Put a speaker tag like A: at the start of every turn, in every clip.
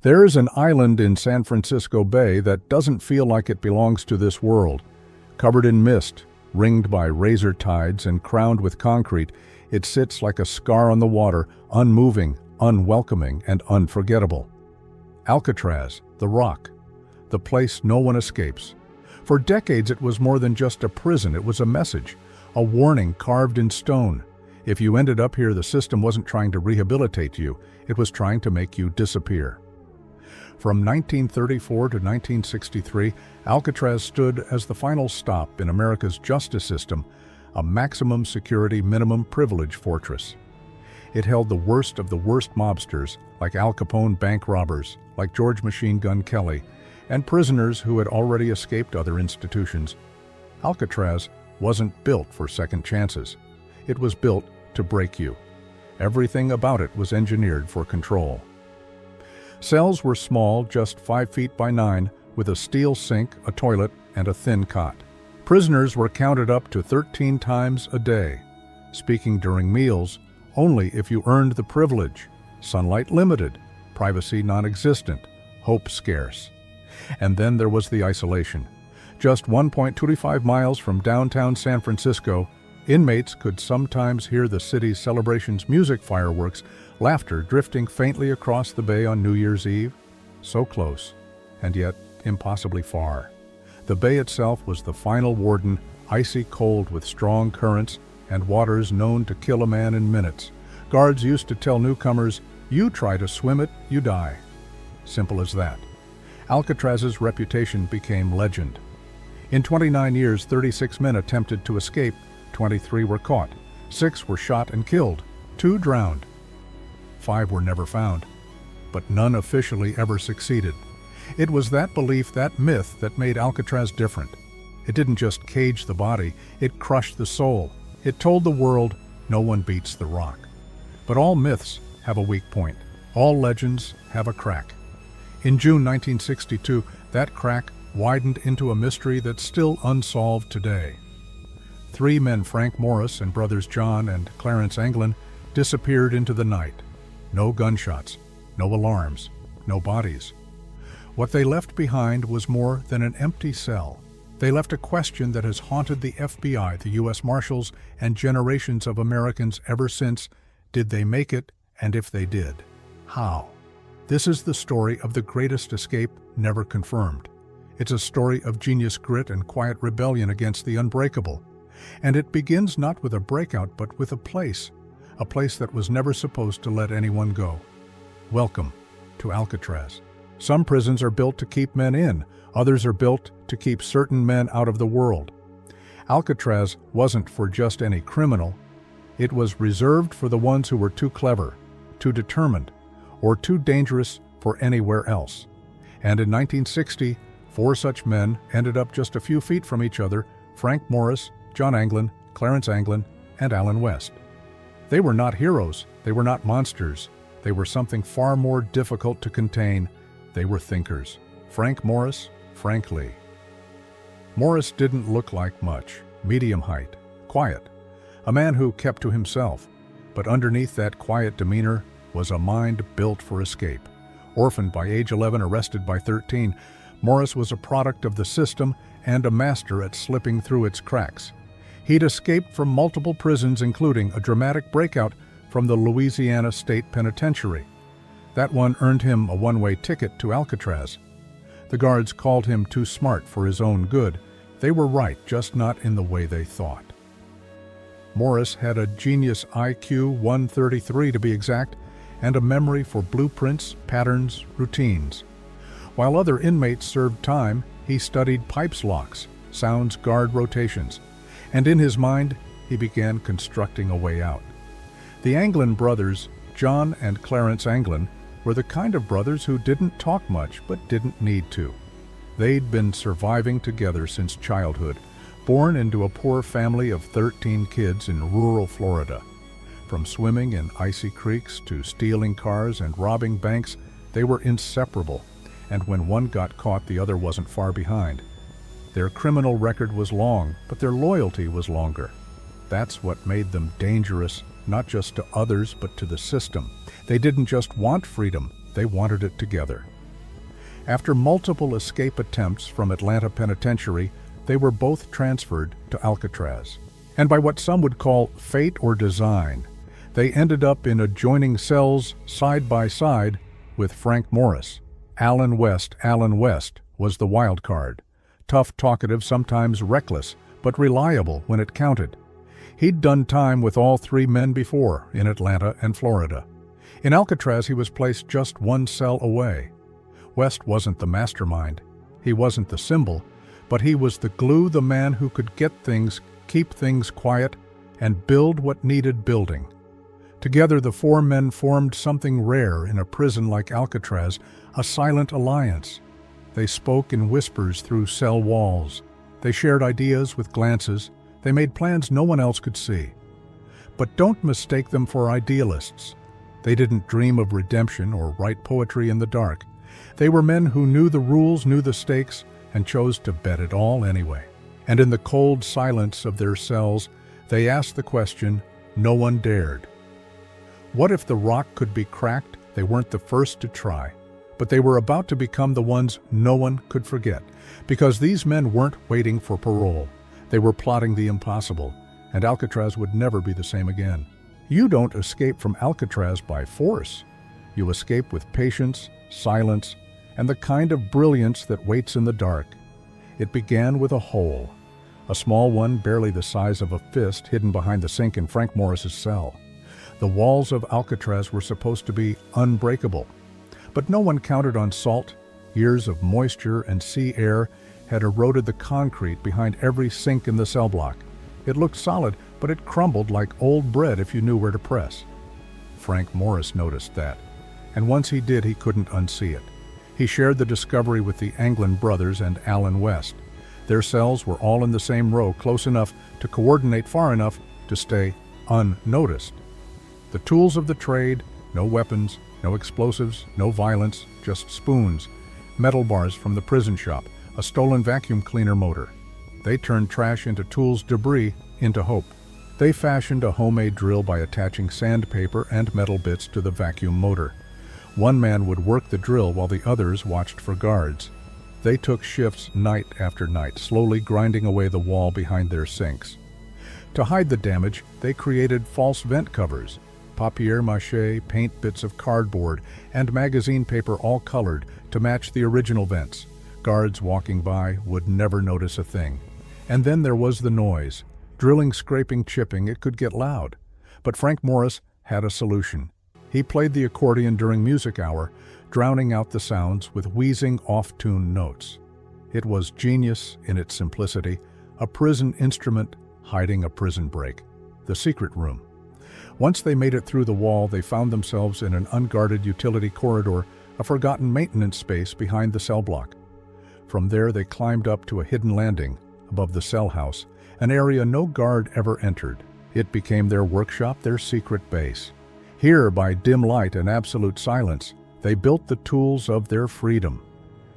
A: There's an island in San Francisco Bay that doesn't feel like it belongs to this world. Covered in mist, ringed by razor tides and crowned with concrete, it sits like a scar on the water, unmoving, unwelcoming, and unforgettable. Alcatraz, the rock, the place no one escapes. For decades it was more than just a prison, it was a message, a warning carved in stone. If you ended up here, the system wasn't trying to rehabilitate you, it was trying to make you disappear. From 1934 to 1963, Alcatraz stood as the final stop in America's justice system, a maximum security, minimum privilege fortress. It held the worst of the worst mobsters, like Al Capone bank robbers, like George Machine Gun Kelly, and prisoners who had already escaped other institutions. Alcatraz wasn't built for second chances. It was built to break you. Everything about it was engineered for control. Cells were small, just 5 feet by 9, with a steel sink, a toilet, and a thin cot. Prisoners were counted up to 13 times a day, speaking during meals only if you earned the privilege, sunlight limited, privacy non-existent, hope scarce. And then there was the isolation. Just 1.25 miles from downtown San Francisco, inmates could sometimes hear the city's celebrations, music, fireworks, laughter drifting faintly across the bay on New Year's Eve. So close, and yet impossibly far. The bay itself was the final warden, icy cold with strong currents and waters known to kill a man in minutes. Guards used to tell newcomers, "You try to swim it, you die." Simple as that. Alcatraz's reputation became legend. In 29 years, 36 men attempted to escape, 23 were caught, 6 were shot and killed, 2 drowned. 5 were never found, but none officially ever succeeded. It was that belief, that myth, that made Alcatraz different. It didn't just cage the body, it crushed the soul. It told the world, no one beats the rock. But all myths have a weak point. All legends have a crack. In June 1962, that crack widened into a mystery that's still unsolved today. 3 men, Frank Morris and brothers John and Clarence Anglin, disappeared into the night. No gunshots, no alarms, no bodies. What they left behind was more than an empty cell. They left a question that has haunted the FBI, the U.S. Marshals, and generations of Americans ever since. Did they make it? And if they did, how? This is the story of the greatest escape never confirmed. It's a story of genius grit and quiet rebellion against the unbreakable. And it begins not with a breakout, but with a place that was never supposed to let anyone go. Welcome to Alcatraz. Some prisons are built to keep men in, others are built to keep certain men out of the world. Alcatraz wasn't for just any criminal. It was reserved for the ones who were too clever, too determined, or too dangerous for anywhere else. And in 1960, 4 such men ended up just a few feet from each other: Frank Morris, John Anglin, Clarence Anglin, and Allen West. They were not heroes, they were not monsters, they were something far more difficult to contain. They were thinkers. Frank Morris, Frank Lee. Morris didn't look like much, medium height, quiet, a man who kept to himself. But underneath that quiet demeanor was a mind built for escape. Orphaned by age 11, arrested by 13, Morris was a product of the system and a master at slipping through its cracks. He'd escaped from multiple prisons, including a dramatic breakout from the Louisiana State Penitentiary. That one earned him a one-way ticket to Alcatraz. The guards called him too smart for his own good. They were right, just not in the way they thought. Morris had a genius IQ, 133 to be exact, and a memory for blueprints, patterns, routines. While other inmates served time, he studied pipes locks, sounds, guard rotations, and in his mind, he began constructing a way out. The Anglin brothers, John and Clarence Anglin, were the kind of brothers who didn't talk much but didn't need to. They'd been surviving together since childhood, born into a poor family of 13 kids in rural Florida. From swimming in icy creeks to stealing cars and robbing banks, they were inseparable, and when one got caught, the other wasn't far behind. Their criminal record was long, but their loyalty was longer. That's what made them dangerous, not just to others, but to the system. They didn't just want freedom, they wanted it together. After multiple escape attempts from Atlanta Penitentiary, they were both transferred to Alcatraz. And by what some would call fate or design, they ended up in adjoining cells side by side with Frank Morris. Allen West was the wild card. Tough, talkative, sometimes reckless, but reliable when it counted. He'd done time with all three men before in Atlanta and Florida. In Alcatraz, he was placed just one cell away. West wasn't the mastermind. He wasn't the symbol, but he was the glue, the man who could get things, keep things quiet, and build what needed building. Together, the four men formed something rare in a prison like Alcatraz, a silent alliance. They spoke in whispers through cell walls. They shared ideas with glances. They made plans no one else could see. But don't mistake them for idealists. They didn't dream of redemption or write poetry in the dark. They were men who knew the rules, knew the stakes, and chose to bet it all anyway. And in the cold silence of their cells, they asked the question no one dared. What if the rock could be cracked? They weren't the first to try, but they were about to become the ones no one could forget, because these men weren't waiting for parole. They were plotting the impossible, and Alcatraz would never be the same again. You don't escape from Alcatraz by force. You escape with patience, silence, and the kind of brilliance that waits in the dark. It began with a hole, a small one barely the size of a fist hidden behind the sink in Frank Morris's cell. The walls of Alcatraz were supposed to be unbreakable, but no one counted on salt. Years of moisture and sea air had eroded the concrete behind every sink in the cell block. It looked solid, but it crumbled like old bread if you knew where to press. Frank Morris noticed that, and once he did, he couldn't unsee it. He shared the discovery with the Anglin brothers and Allen West. Their cells were all in the same row, close enough to coordinate far enough to stay unnoticed. The tools of the trade, no weapons, no explosives, no violence, just spoons, metal bars from the prison shop, a stolen vacuum cleaner motor. They turned trash into tools, debris into hope. They fashioned a homemade drill by attaching sandpaper and metal bits to the vacuum motor. One man would work the drill while the others watched for guards. They took shifts night after night, slowly grinding away the wall behind their sinks. To hide the damage, they created false vent covers, papier-mâché, paint bits of cardboard, and magazine paper all colored to match the original vents. Guards walking by would never notice a thing. And then there was the noise. Drilling, scraping, chipping, it could get loud. But Frank Morris had a solution. He played the accordion during music hour, drowning out the sounds with wheezing off-tune notes. It was genius in its simplicity, a prison instrument hiding a prison break, the secret room. Once they made it through the wall, they found themselves in an unguarded utility corridor, a forgotten maintenance space behind the cell block. From there, they climbed up to a hidden landing above the cell house, an area no guard ever entered. It became their workshop, their secret base. Here, by dim light and absolute silence, they built the tools of their freedom: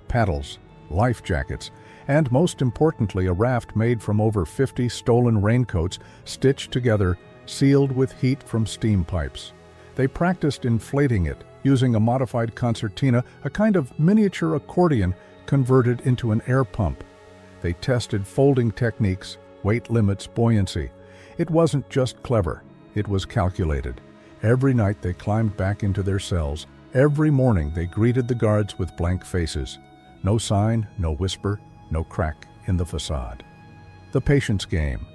A: paddles, life jackets, and most importantly, a raft made from over 50 stolen raincoats stitched together, sealed with heat from steam pipes. They practiced inflating it, using a modified concertina, a kind of miniature accordion converted into an air pump. They tested folding techniques, weight limits, buoyancy. It wasn't just clever, it was calculated. Every night they climbed back into their cells. Every morning they greeted the guards with blank faces. No sign, no whisper, no crack in the facade. The patience game.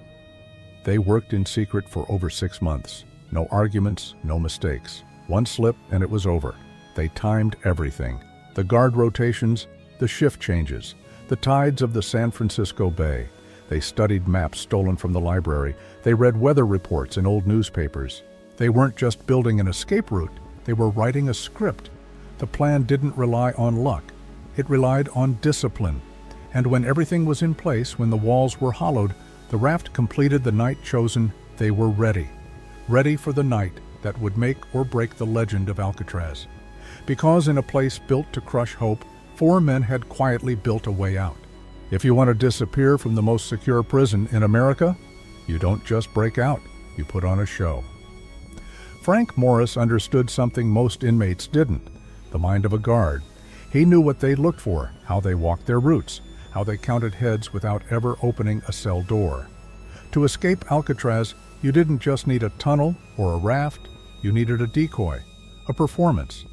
A: They worked in secret for over 6 months. No arguments, no mistakes. One slip and it was over. They timed everything. The guard rotations, the shift changes, the tides of the San Francisco Bay. They studied maps stolen from the library. They read weather reports in old newspapers. They weren't just building an escape route, they were writing a script. The plan didn't rely on luck. It relied on discipline. And when everything was in place, when the walls were hollowed, the raft completed the night chosen. They were ready. Ready for the night that would make or break the legend of Alcatraz. Because in a place built to crush hope, 4 men had quietly built a way out. If you want to disappear from the most secure prison in America, you don't just break out, you put on a show. Frank Morris understood something most inmates didn't: the mind of a guard. He knew what they looked for, how they walked their routes, how they counted heads without ever opening a cell door. To escape Alcatraz, you didn't just need a tunnel or a raft, you needed a decoy, a performance.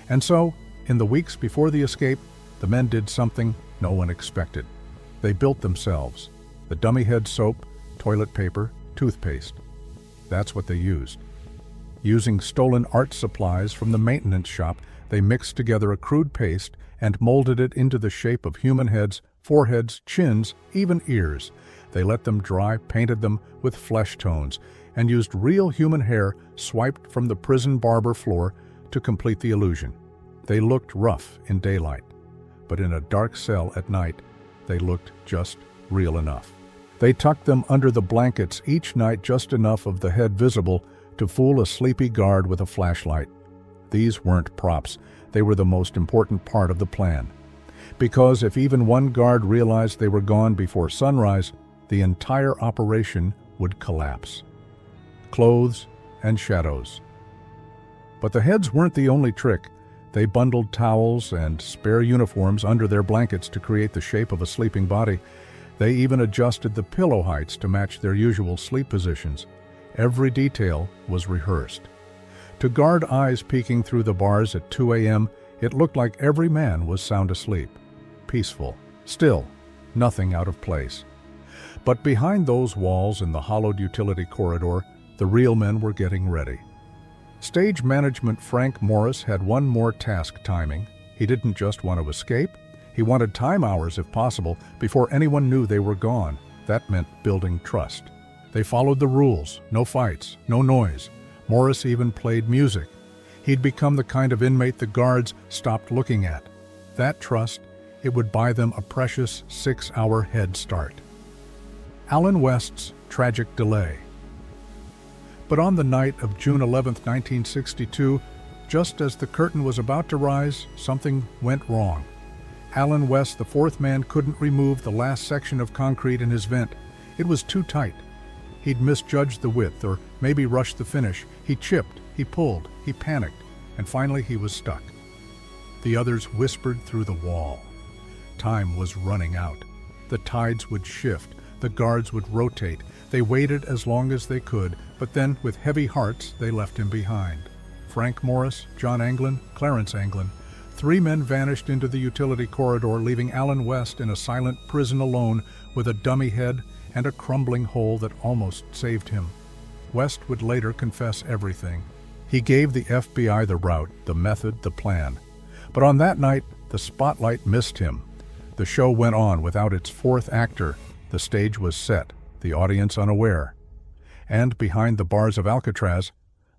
A: And so, in the weeks before the escape, the men did something no one expected. They built themselves the dummy head soap, toilet paper, toothpaste. That's what they used. Using stolen art supplies from the maintenance shop, they mixed together a crude paste and molded it into the shape of human heads, foreheads, chins, even ears. They let them dry, painted them with flesh tones, and used real human hair swiped from the prison barber floor to complete the illusion. They looked rough in daylight, but in a dark cell at night, they looked just real enough. They tucked them under the blankets each night, just enough of the head visible to fool a sleepy guard with a flashlight. These weren't props. They were the most important part of the plan. Because if even one guard realized they were gone before sunrise, the entire operation would collapse. Clothes and shadows. But the heads weren't the only trick. They bundled towels and spare uniforms under their blankets to create the shape of a sleeping body. They even adjusted the pillow heights to match their usual sleep positions. Every detail was rehearsed. To guard eyes peeking through the bars at 2 a.m., it looked like every man was sound asleep. Peaceful. Still, nothing out of place. But behind those walls in the hollowed utility corridor, the real men were getting ready. Stage management Frank Morris had one more task timing. He didn't just want to escape. He wanted time hours, if possible, before anyone knew they were gone. That meant building trust. They followed the rules. No fights, no noise. Morris even played music. He'd become the kind of inmate the guards stopped looking at. That trust, it would buy them a precious 6-hour head start. Allen West's tragic delay. But on the night of June 11, 1962, just as the curtain was about to rise, something went wrong. Allen West, the fourth man, couldn't remove the last section of concrete in his vent. It was too tight. He'd misjudged the width, or maybe rushed the finish. He chipped, he pulled, he panicked, and finally he was stuck. The others whispered through the wall. Time was running out. The tides would shift. The guards would rotate. They waited as long as they could, but then, with heavy hearts, they left him behind. Frank Morris, John Anglin, Clarence Anglin. 3 men vanished into the utility corridor, leaving Allen West in a silent prison alone with a dummy head and a crumbling hole that almost saved him. West would later confess everything. He gave the FBI the route, the method, the plan. But on that night, the spotlight missed him. The show went on without its fourth actor. The stage was set, the audience unaware. And behind the bars of Alcatraz,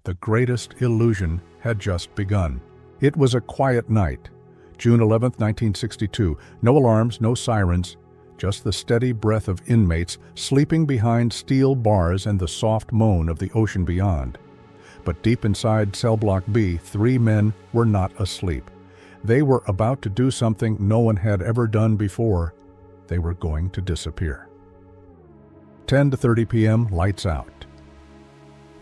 A: the greatest illusion had just begun. It was a quiet night, June 11, 1962. No alarms, no sirens, just the steady breath of inmates sleeping behind steel bars and the soft moan of the ocean beyond. But deep inside cell block B, 3 men were not asleep. They were about to do something no one had ever done before. They were going to disappear. 10:30 p.m., lights out.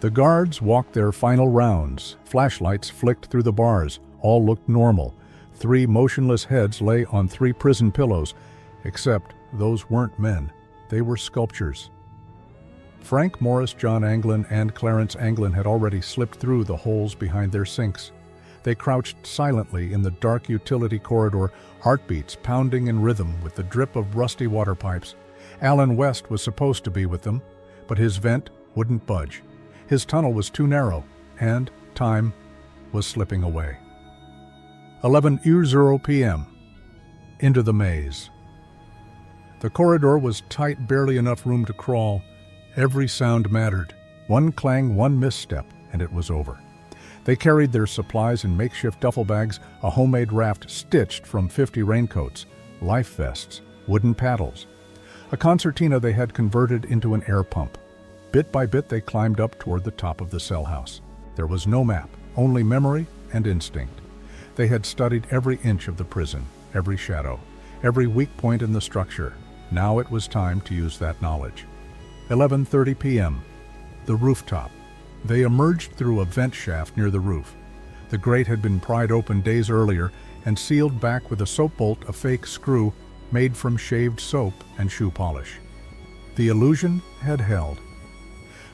A: The guards walked their final rounds. Flashlights flicked through the bars. All looked normal. 3 motionless heads lay on 3 prison pillows, except those weren't men. They were sculptures. Frank Morris, John Anglin, and Clarence Anglin had already slipped through the holes behind their sinks. They crouched silently in the dark utility corridor, heartbeats pounding in rhythm with the drip of rusty water pipes. Allen West was supposed to be with them, but his vent wouldn't budge. His tunnel was too narrow, and time was slipping away. 11:00 p.m. Into the maze. The corridor was tight, barely enough room to crawl. Every sound mattered. One clang, one misstep, and it was over. They carried their supplies in makeshift duffel bags, a homemade raft stitched from 50 raincoats, life vests, wooden paddles. A concertina they had converted into an air pump. Bit by bit they climbed up toward the top of the cell house. There was no map, only memory and instinct. They had studied every inch of the prison, every shadow, every weak point in the structure. Now it was time to use that knowledge. 11:30 p.m. The rooftop. They emerged through a vent shaft near the roof. The grate had been pried open days earlier, and sealed back with a soap bolt, a fake screw made from shaved soap and shoe polish. The illusion had held.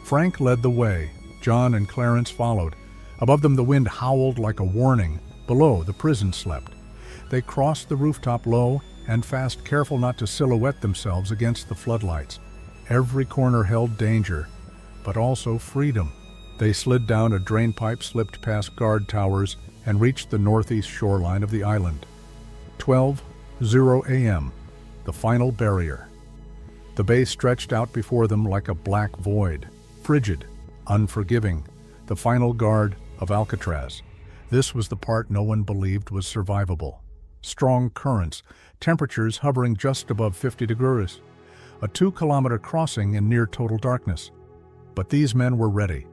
A: Frank led the way. John and Clarence followed. Above them the wind howled like a warning. Below, the prison slept. They crossed the rooftop low and fast, careful not to silhouette themselves against the floodlights. Every corner held danger, but also freedom. They slid down a drainpipe, slipped past guard towers, and reached the northeast shoreline of the island. 12:00 a.m., the final barrier. The bay stretched out before them like a black void, frigid, unforgiving, the final guard of Alcatraz. This was the part no one believed was survivable. Strong currents, temperatures hovering just above 50 degrees, a 2-kilometer crossing in near total darkness. But these men were ready.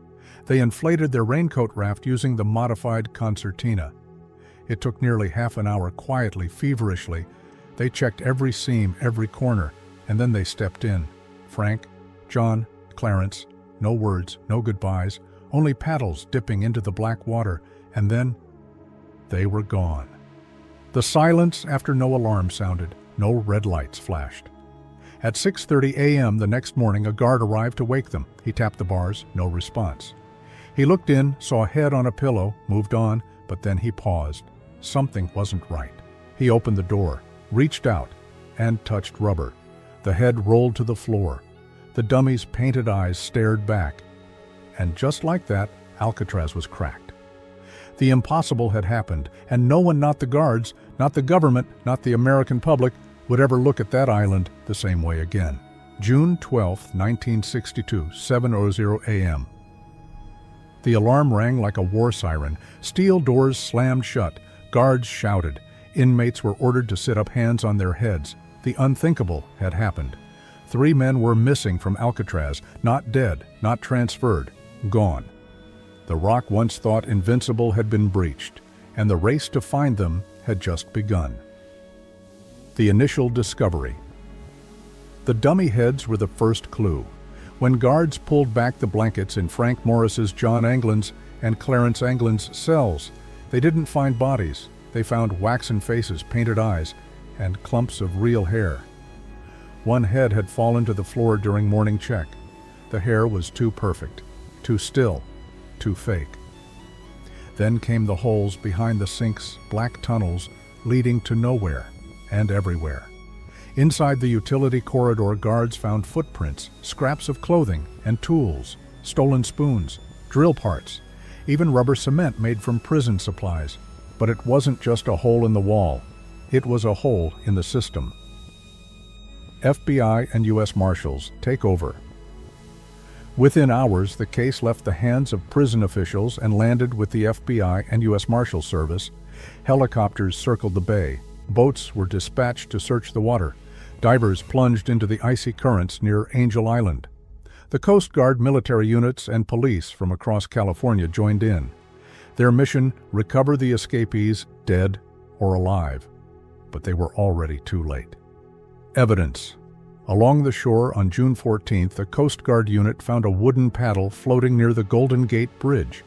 A: They inflated their raincoat raft using the modified concertina. It took nearly half an hour quietly, feverishly. They checked every seam, every corner, and then they stepped in. Frank, John, Clarence, no words, no goodbyes, only paddles dipping into the black water, and then they were gone. The silence after no alarm sounded, no red lights flashed. At 6:30 a.m. the next morning, a guard arrived to wake them. He tapped the bars, no response. He looked in, saw a head on a pillow, moved on, but then he paused. Something wasn't right. He opened the door, reached out, and touched rubber. The head rolled to the floor. The dummy's painted eyes stared back. And just like that, Alcatraz was cracked. The impossible had happened, and no one, not the guards, not the government, not the American public, would ever look at that island the same way again. June 12, 1962, 7:00 a.m. The alarm rang like a war siren. Steel doors slammed shut. Guards shouted. Inmates were ordered to sit up, hands on their heads. The unthinkable had happened. 3 men were missing from Alcatraz, not dead, not transferred, gone. The rock once thought invincible had been breached, and the race to find them had just begun. The initial discovery. The dummy heads were the first clue. When guards pulled back the blankets in Frank Morris's, John Anglin's, and Clarence Anglin's cells, they didn't find bodies. They found waxen faces, painted eyes, and clumps of real hair. One head had fallen to the floor during morning check. The hair was too perfect, too still, too fake. Then came the holes behind the sinks, black tunnels leading to nowhere and everywhere. Inside the utility corridor, guards found footprints, scraps of clothing and tools, stolen spoons, drill parts, even rubber cement made from prison supplies. But it wasn't just a hole in the wall. It was a hole in the system. FBI and U.S. Marshals take over. Within hours, the case left the hands of prison officials and landed with the FBI and U.S. Marshal Service. Helicopters circled the bay. Boats were dispatched to search the water. Divers plunged into the icy currents near Angel Island. The Coast Guard, military units, and police from across California joined in. Their mission: recover the escapees, dead or alive. But they were already too late. Evidence. Along the shore on June 14th, a Coast Guard unit found a wooden paddle floating near the Golden Gate Bridge.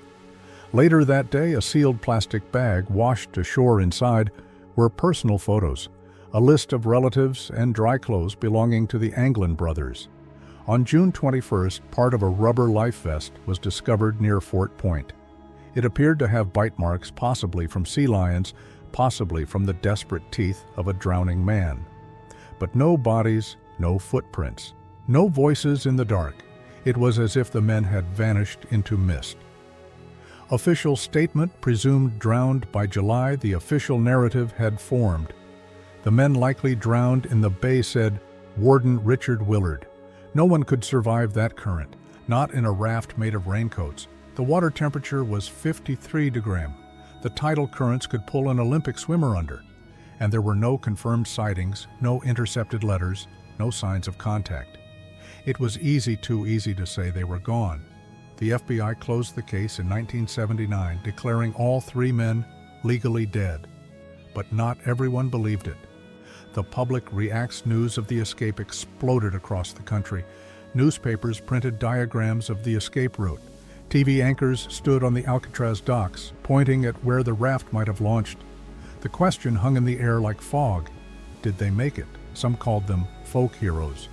A: Later that day, a sealed plastic bag washed ashore. Inside were personal photos, a list of relatives, and dry clothes belonging to the Anglin brothers. On June 21st, part of a rubber life vest was discovered near Fort Point. It appeared to have bite marks, possibly from sea lions, possibly from the desperate teeth of a drowning man. But no bodies, no footprints, no voices in the dark. It was as if the men had vanished into mist. Official statement: presumed drowned by July. The official narrative had formed. The men likely drowned in the bay, said Warden Richard Willard. No one could survive that current, not in a raft made of raincoats. The water temperature was 53 degrees. The tidal currents could pull an Olympic swimmer under. And there were no confirmed sightings, no intercepted letters, no signs of contact. It was too easy to say they were gone. The FBI closed the case in 1979, declaring all 3 men legally dead. But not everyone believed it. The public reacts. News of the escape exploded across the country. Newspapers printed diagrams of the escape route. TV anchors stood on the Alcatraz docks, pointing at where the raft might have launched. The question hung in the air like fog. Did they make it? Some called them folk heroes.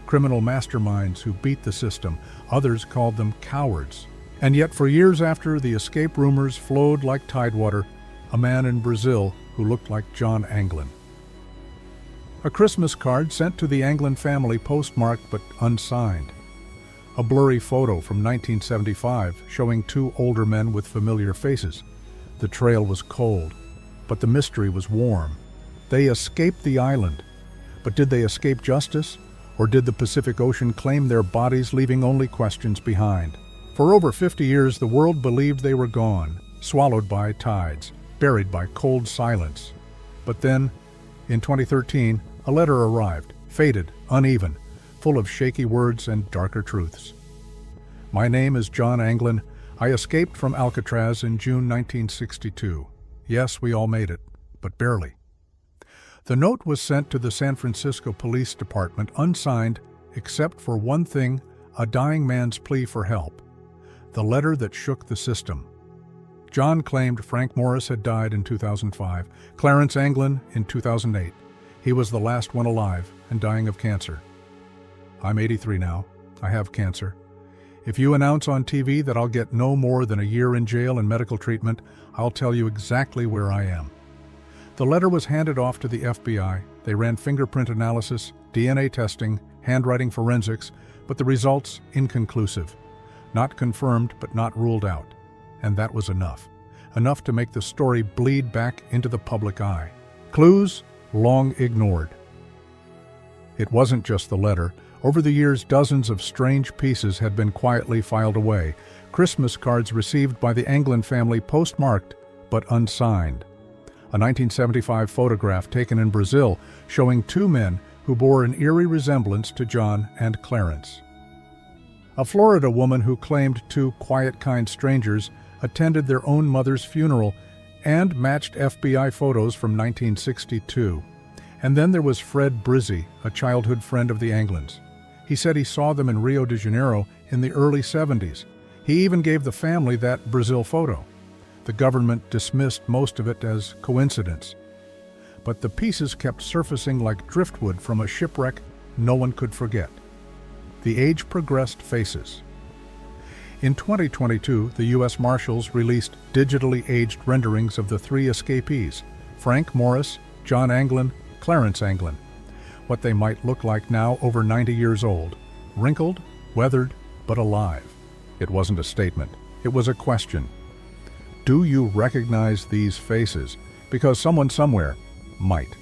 A: Criminal masterminds who beat the system. Others called them cowards. And yet for years after the escape rumors flowed like tidewater, a man in Brazil who looked like John Anglin. A Christmas card sent to the Anglin family postmarked but unsigned. A blurry photo from 1975 showing two older men with familiar faces. The trail was cold, but the mystery was warm. They escaped the island. But did they escape justice? Or did the Pacific Ocean claim their bodies, leaving only questions behind? For over 50 years, the world believed they were gone, swallowed by tides, buried by cold silence. But then, in 2013, a letter arrived, faded, uneven, full of shaky words and darker truths. My name is John Anglin. I escaped from Alcatraz in June 1962. Yes, we all made it, but barely. The note was sent to the San Francisco Police Department unsigned, except for one thing, a dying man's plea for help. The letter that shook the system. John claimed Frank Morris had died in 2005, Clarence Anglin in 2008. He was the last one alive and dying of cancer. I'm 83 now. I have cancer. If you announce on TV that I'll get no more than a year in jail and medical treatment, I'll tell you exactly where I am. The letter was handed off to the FBI. They ran fingerprint analysis, DNA testing, handwriting forensics, but the results inconclusive. Not confirmed, but not ruled out. And that was enough. Enough to make the story bleed back into the public eye. Clues long ignored. It wasn't just the letter. Over the years, dozens of strange pieces had been quietly filed away. Christmas cards received by the Anglin family postmarked, but unsigned. A 1975 photograph taken in Brazil showing two men who bore an eerie resemblance to John and Clarence. A Florida woman who claimed two quiet, kind strangers attended their own mother's funeral and matched FBI photos from 1962. And then there was Fred Brizzi, a childhood friend of the Anglins. He said he saw them in Rio de Janeiro in the early 70s. He even gave the family that Brazil photo. The government dismissed most of it as coincidence. But the pieces kept surfacing like driftwood from a shipwreck no one could forget. The age-progressed faces. In 2022, the U.S. Marshals released digitally aged renderings of the three escapees, Frank Morris, John Anglin, Clarence Anglin. What they might look like now, over 90 years old, wrinkled, weathered, but alive. It wasn't a statement. It was a question. Do you recognize these faces? Because someone somewhere might.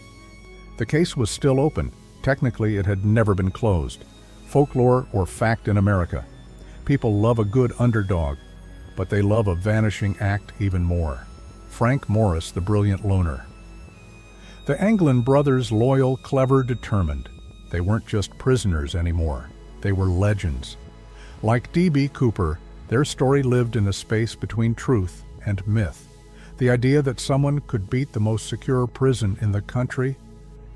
A: The case was still open. Technically, it had never been closed. Folklore or fact in America. People love a good underdog, but they love a vanishing act even more. Frank Morris, the brilliant loner. The Anglin brothers, loyal, clever, determined. They weren't just prisoners anymore. They were legends. Like D.B. Cooper, their story lived in a space between truth and myth. The idea that someone could beat the most secure prison in the country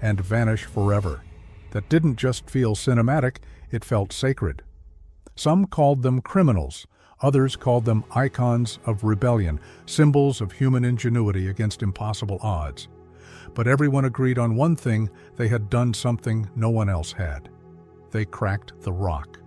A: and vanish forever. That didn't just feel cinematic, it felt sacred. Some called them criminals. Others called them icons of rebellion, symbols of human ingenuity against impossible odds. But everyone agreed on one thing: they had done something no one else had. They cracked the rock.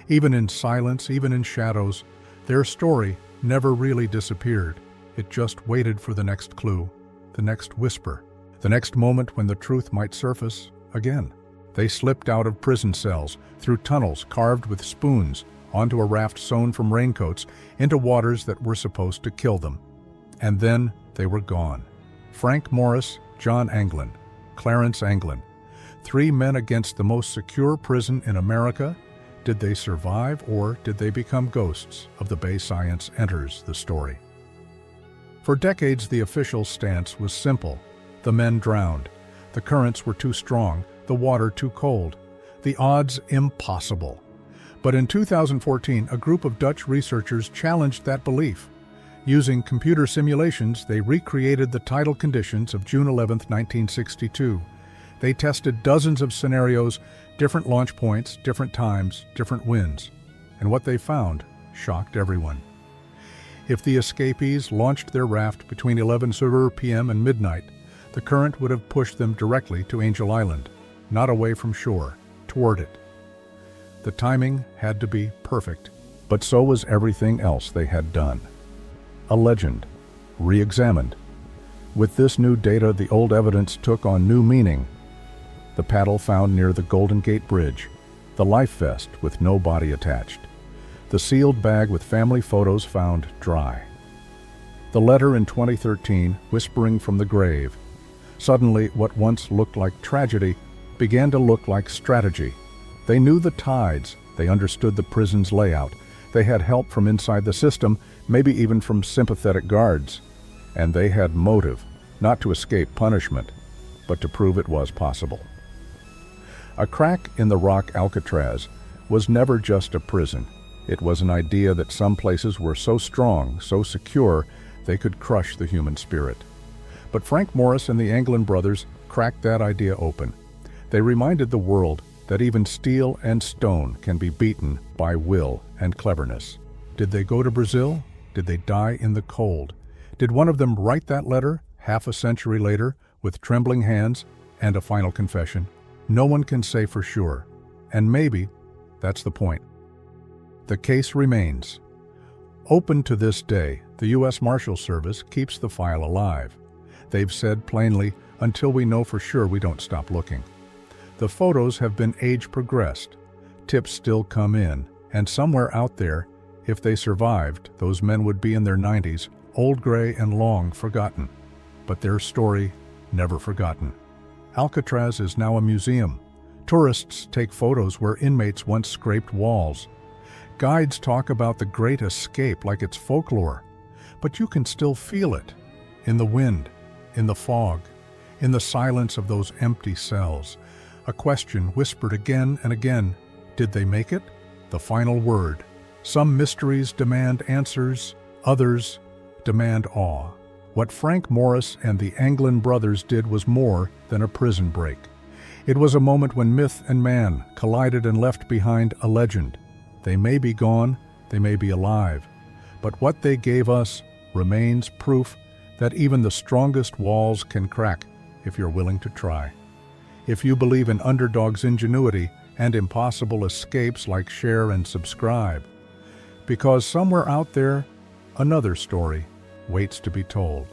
A: Even in silence, even in shadows, their story never really disappeared. It just waited for the next clue, the next whisper, the next moment when the truth might surface again. They slipped out of prison cells, through tunnels carved with spoons, onto a raft sewn from raincoats, into waters that were supposed to kill them. And then they were gone. Frank Morris, John Anglin, Clarence Anglin. Three men against the most secure prison in America. Did they survive, or did they become ghosts of the Bay Science enters the story? For decades, the official stance was simple. The men drowned. The currents were too strong, the water too cold. The odds impossible. But in 2014, a group of Dutch researchers challenged that belief. Using computer simulations, they recreated the tidal conditions of June 11, 1962. They tested dozens of scenarios, different launch points, different times, different winds. And what they found shocked everyone. If the escapees launched their raft between 11 p.m. and midnight, the current would have pushed them directly to Angel Island, not away from shore, toward it. The timing had to be perfect, but so was everything else they had done. A legend, re-examined. With this new data, the old evidence took on new meaning. The paddle found near the Golden Gate Bridge, the life vest with no body attached, the sealed bag with family photos found dry, the letter in 2013 whispering from the grave. Suddenly, what once looked like tragedy began to look like strategy. They knew the tides, they understood the prison's layout, they had help from inside the system, maybe even from sympathetic guards. And they had motive, not to escape punishment, but to prove it was possible. A crack in the rock Alcatraz was never just a prison. It was an idea that some places were so strong, so secure, they could crush the human spirit. But Frank Morris and the Anglin brothers cracked that idea open. They reminded the world that even steel and stone can be beaten by will and cleverness. Did they go to Brazil? Did they die in the cold? Did one of them write that letter half a century later with trembling hands and a final confession? No one can say for sure, and maybe that's the point. The case remains. Open to this day, the U.S. Marshal Service keeps the file alive. They've said plainly, until we know for sure, we don't stop looking. The photos have been age progressed. Tips still come in, and somewhere out there, if they survived, those men would be in their 90s, old, gray, and long forgotten. But their story, never forgotten. Alcatraz is now a museum. Tourists take photos where inmates once scraped walls. Guides talk about the Great Escape like it's folklore. But you can still feel it. In the wind, in the fog, in the silence of those empty cells. A question whispered again and again. Did they make it? The final word. Some mysteries demand answers, others demand awe. What Frank Morris and the Anglin brothers did was more than a prison break. It was a moment when myth and man collided and left behind a legend. They may be gone, they may be alive, but what they gave us remains proof that even the strongest walls can crack if you're willing to try. If you believe in underdogs' ingenuity and impossible escapes, like, share, and subscribe. Because somewhere out there, another story waits to be told.